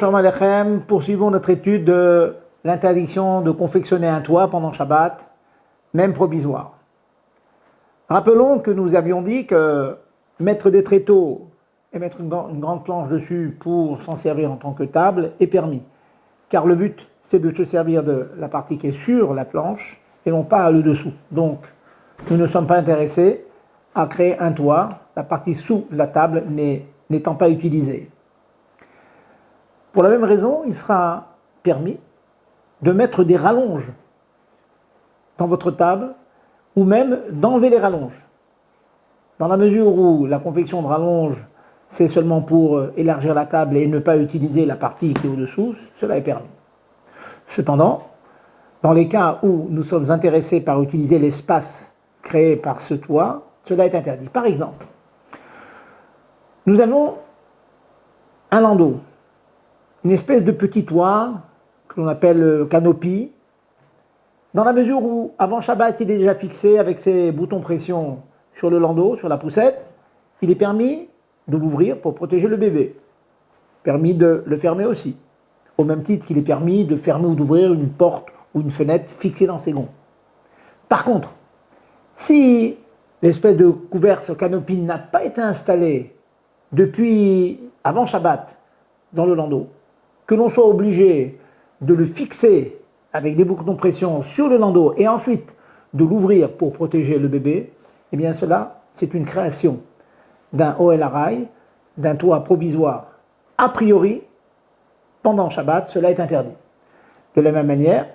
Shalom Aleichem, poursuivons notre étude de l'interdiction de confectionner un toit pendant Shabbat, même provisoire. Rappelons que nous avions dit que mettre des tréteaux et mettre une grande planche dessus pour s'en servir en tant que table est permis. Car le but, c'est de se servir de la partie qui est sur la planche et non pas le dessous. Donc, nous ne sommes pas intéressés à créer un toit, la partie sous la table n'étant pas utilisée. Pour la même raison, il sera permis de mettre des rallonges dans votre table ou même d'enlever les rallonges. Dans la mesure où la confection de rallonges, c'est seulement pour élargir la table et ne pas utiliser la partie qui est au-dessous, cela est permis. Cependant, dans les cas où nous sommes intéressés par utiliser l'espace créé par ce toit, cela est interdit. Par exemple, nous avons un landau, une espèce de petit toit que l'on appelle canopie, dans la mesure où, avant Shabbat, il est déjà fixé avec ses boutons pression sur le landau, sur la poussette, il est permis de l'ouvrir pour protéger le bébé. Permis de le fermer aussi, au même titre qu'il est permis de fermer ou d'ouvrir une porte ou une fenêtre fixée dans ses gonds. Par contre, si l'espèce de couvercle canopie n'a pas été installé depuis avant Shabbat dans le landau, que l'on soit obligé de le fixer avec des boutons de pression sur le landau et ensuite de l'ouvrir pour protéger le bébé, eh bien cela, c'est une création d'un Ohel Harai, d'un toit provisoire. A priori, pendant Shabbat, cela est interdit. De la même manière,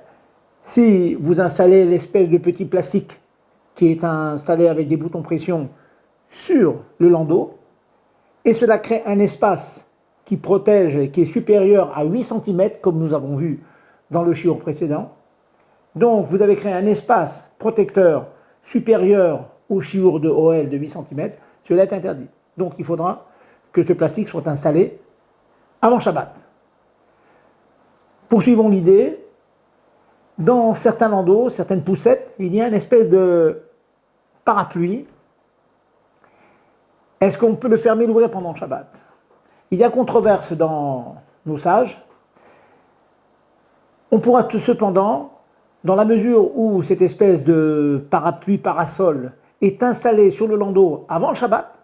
si vous installez l'espèce de petit plastique qui est installé avec des boutons de pression sur le landau, et cela crée un espace qui protège et qui est supérieur à 8 cm, comme nous avons vu dans le shiur précédent. Donc, vous avez créé un espace protecteur supérieur au shiur de Ohel de 8 cm, cela est interdit. Donc, il faudra que ce plastique soit installé avant Shabbat. Poursuivons l'idée. Dans certains landaux, certaines poussettes, il y a une espèce de parapluie. Est-ce qu'on peut le fermer et l'ouvrir pendant Shabbat? Il y a controverse dans nos sages. On pourra cependant, dans la mesure où cette espèce de parapluie parasol est installé sur le landau avant Shabbat,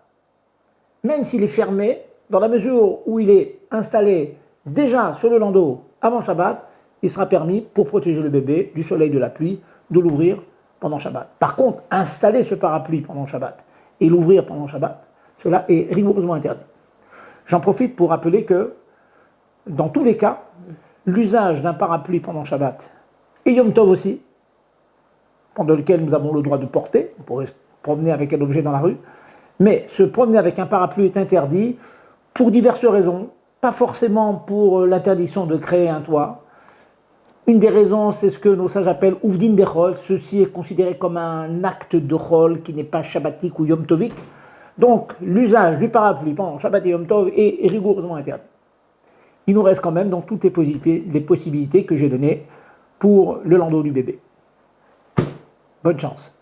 même s'il est fermé, dans la mesure où il est installé déjà sur le landau avant Shabbat, il sera permis, pour protéger le bébé du soleil, de la pluie, de l'ouvrir pendant Shabbat. Par contre, installer ce parapluie pendant Shabbat et l'ouvrir pendant Shabbat, cela est rigoureusement interdit. J'en profite pour rappeler que, dans tous les cas, l'usage d'un parapluie pendant Shabbat et Yom Tov aussi, pendant lequel nous avons le droit de porter, on pourrait se promener avec un objet dans la rue, mais se promener avec un parapluie est interdit pour diverses raisons, pas forcément pour l'interdiction de créer un toit. Une des raisons, c'est ce que nos sages appellent Ouvdin de Chol, ceci est considéré comme un acte de Chol qui n'est pas shabbatique ou Yom Tovique. Donc, l'usage du parapluie pendant Shabbat et Yom Tov est rigoureusement interdit. Il nous reste quand même donc toutes les possibilités que j'ai données pour le landau du bébé. Bonne chance.